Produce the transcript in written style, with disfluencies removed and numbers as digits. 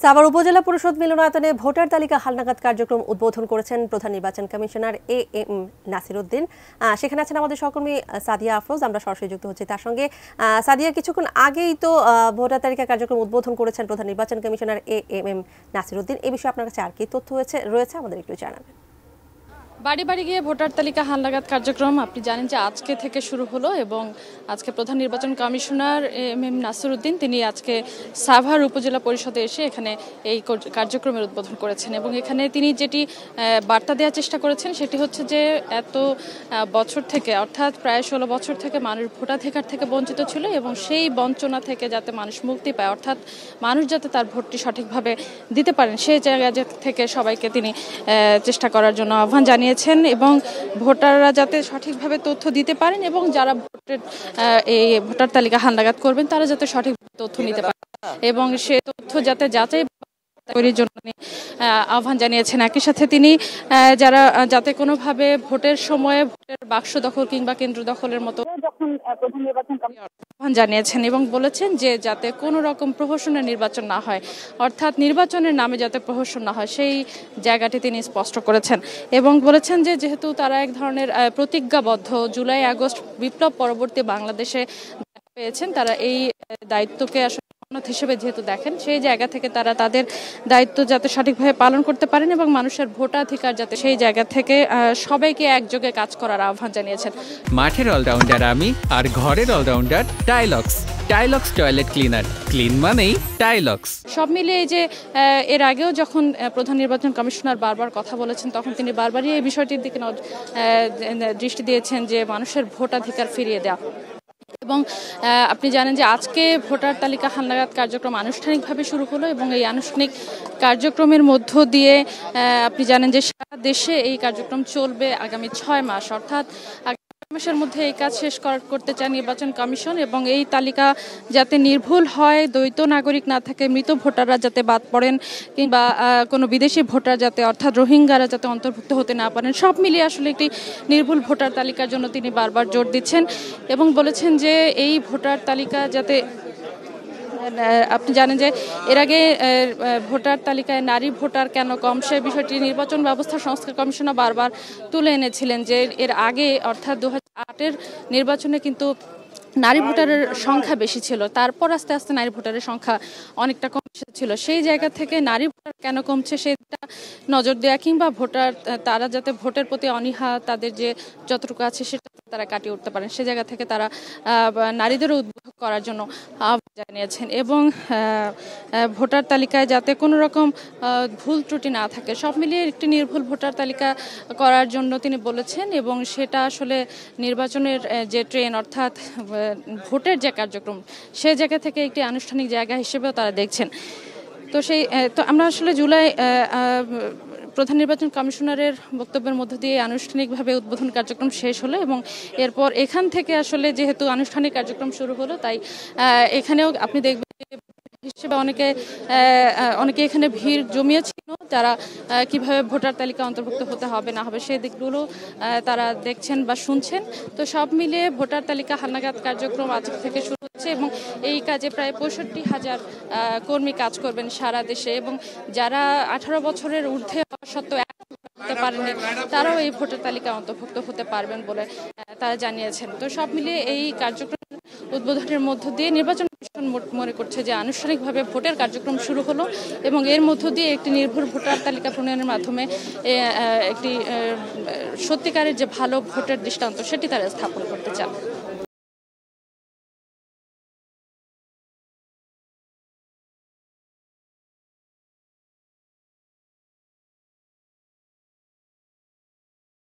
সাভার উপজেলা পরিষদ মিলনায়তনে ভোটার তালিকা হালনাগাদ কার্যক্রম উদ্বোধন করেছেন প্রধান নির্বাচন কমিশনার এ.এম. নাসির উদ্দিন। সেখানে আছেন আমাদের সহকর্মী সাদিয়া আফরোজ। আমরা সরাসরি যুক্ত হচ্ছি তার সঙ্গে। সাদিয়া, কিছুক্ষণ আগেই তো ভোটার তালিকা কার্যক্রম উদ্বোধন করেছেন প্রধান নির্বাচন কমিশনার এ.এম. নাসির উদ্দিন। এই বিষয়ে আপনার কাছে আর কি তথ্য রয়েছে আমাদের একটু জানাবেন। বাড়ি বাড়ি গিয়ে ভোটার তালিকা হালনাগাদ কার্যক্রম আপনি জানেন যে আজকে থেকে শুরু হলো এবং আজকে প্রধান নির্বাচন কমিশনার এম নাসির উদ্দিন তিনি আজকে সাভার উপজেলা পরিষদে এসে এখানে এই কার্যক্রমের উদ্বোধন করেছেন এবং এখানে তিনি যেটি বার্তা দেওয়ার চেষ্টা করেছেন সেটি হচ্ছে যে এত বছর থেকে অর্থাৎ প্রায় 16 বছর থেকে মানুষ ভোটাধিকার থেকে বঞ্চিত ছিল এবং সেই বঞ্চনা থেকে যাতে মানুষ মুক্তি পায়, অর্থাৎ মানুষ যাতে তার ভোটটি সঠিকভাবে দিতে পারেন সেই জায়গা থেকে সবাইকে তিনি চেষ্টা করার জন্য আহ্বান জানিয়েছেন এবং ভোটাররা যাতে সঠিকভাবে তথ্য দিতে পারেন এবং যারা এই ভোটার তালিকা হালনাগাদ করবেন তারা যাতে সঠিক তথ্য নিতে পারেন এবং সে তথ্য যাতে যাচাই তৈরির জন্য আহ্বান জানিয়েছেন। একই সাথে তিনি যাতে কোনোভাবে ভোটের সময়ে ভোটের বাক্স দখল কিংবা কেন্দ্র দখলের মতো আহ্বান জানিয়েছেন এবং বলেছেন যে যাতে কোনো রকম প্রহসনের নির্বাচন না হয়, অর্থাৎ নির্বাচনের নামে যাতে প্রহসন না হয় সেই জায়গাটি তিনি স্পষ্ট করেছেন এবং বলেছেন যে যেহেতু তারা এক ধরনের প্রতিজ্ঞাবদ্ধ জুলাই আগস্ট বিপ্লব পরবর্তী বাংলাদেশে পেয়েছেন, তারা এই দায়িত্বকে আসলে হিসেবে যেহেতু দেখেন সেই জায়গা থেকে তারা তাদের দায়িত্ব যাতে সঠিকভাবে পালন করতে পারেন এবং মানুষের ভোটাধিকার যাতে সেই জায়গা থেকে সবাইকে একযোগে কাজ করার আহ্বান জানিয়েছেন। মাঠের অলরাউন্ডার আমি আর ঘরের all rounder Tylox. Tylox toilet cleaner, clean মানেই টাইলক্স। সব মিলিয়ে এই যে এর আগেও যখন প্রধান নির্বাচন কমিশনার বারবার কথা বলেছেন তখন তিনি বারবারই এই বিষয়টির দিকে দৃষ্টি দিয়েছেন যে মানুষের ভোটাধিকার ফিরিয়ে দেওয়া এবং আপনি জানেন যে আজকে ভোটার তালিকা হালনাগাদ কার্যক্রম আনুষ্ঠানিকভাবে শুরু হলো এবং এই আনুষ্ঠানিক কার্যক্রমের মধ্য দিয়ে আপনি জানেন যে সারা দেশে এই কার্যক্রম চলবে আগামী 6 মাস, অর্থাৎ মাসের মধ্যে এই কাজ শেষ করতে চায় নির্বাচন কমিশন এবং এই তালিকা যাতে নির্ভুল হয়, দ্বৈত নাগরিক না থাকে, মৃত ভোটাররা যাতে বাদ পড়েন কিংবা কোনো বিদেশি ভোটার যাতে অর্থাৎ রোহিঙ্গারা যাতে অন্তর্ভুক্ত হতে না পারেন, সব মিলিয়ে আসলে একটি নির্ভুল ভোটার তালিকার জন্য তিনি বারবার জোর দিচ্ছেন এবং বলেছেন যে এই ভোটার তালিকা যাতে আপনি জানেন যে এর আগে ভোটার তালিকায় নারী ভোটার কেন কম সে বিষয়টি নির্বাচন ব্যবস্থা সংস্কার কমিশনার বারবার তুলে এনেছিলেন যে এর আগে অর্থাৎ 2008-এর নির্বাচনে কিন্তু নারী ভোটারের সংখ্যা বেশি ছিল, তারপর আস্তে আস্তে নারী ভোটারের সংখ্যা অনেকটা কম ছিল। সেই জায়গা থেকে নারী ভোটার কেন কমছে সেটা নজর দেওয়া কিংবা ভোটার তারা যাতে ভোটের প্রতি অনীহা তাদের যে যতটুকু আছে সেটা তারা কাটিয়ে উঠতে পারেন সে জায়গা থেকে তারা নারীদেরও উদ্বুদ্ধ করার জন্য আহ্বান জানিয়েছেন এবং ভোটার তালিকায় যাতে কোনো রকম ভুল ত্রুটি না থাকে সব মিলিয়ে একটি নির্ভুল ভোটার তালিকা করার জন্য তিনি বলেছেন এবং সেটা আসলে নির্বাচনের যে ট্রেন অর্থাৎ ভোটের যে কার্যক্রম সে জায়গা থেকে একটি আনুষ্ঠানিক জায়গা হিসেবেও তারা দেখছেন। তো আমরা আসলে জুলাই প্রধান নির্বাচন কমিশনারের বক্তব্যের মধ্য দিয়ে আনুষ্ঠানিকভাবে উদ্বোধন কার্যক্রম শেষ হলো এবং এরপর এখান থেকে আসলে যেহেতু আনুষ্ঠানিক কার্যক্রম শুরু হলো তাই এখানেও আপনি দেখবেন হিসেবে অনেকে এখানে ভিড় জমিয়েছিল, যারা কিভাবে ভোটার তালিকা অন্তর্ভুক্ত হতে হবে না হবে সেই দিকগুলো তারা দেখছেন বা শুনছেন। তো সব মিলিয়ে ভোটার তালিকা হালনাগাদ কার্যক্রম আজ থেকে শুরু হচ্ছে এবং এই কাজে প্রায় 65,000 কর্মী কাজ করবেন সারা দেশে এবং যারা 18 বছরের ঊর্ধ্বে হওয়া সত্ত্বেও হতে পারেনি তারাও এই ভোটার তালিকা অন্তর্ভুক্ত হতে পারবেন বলে তারা জানিয়েছেন। তো সব মিলিয়ে এই কার্যক্রম উদ্বোধনের মধ্য দিয়ে নির্বাচন কমিশন মনে করছে যে আনুষ্ঠানিকভাবে ভোটের কার্যক্রম শুরু হলো এবং এর মধ্য দিয়ে একটি নির্ভুল ভোটার তালিকা প্রণয়নের মাধ্যমে একটি সত্যিকারের যে ভালো ভোটের দৃষ্টান্ত সেটি তারা স্থাপন করতে চান।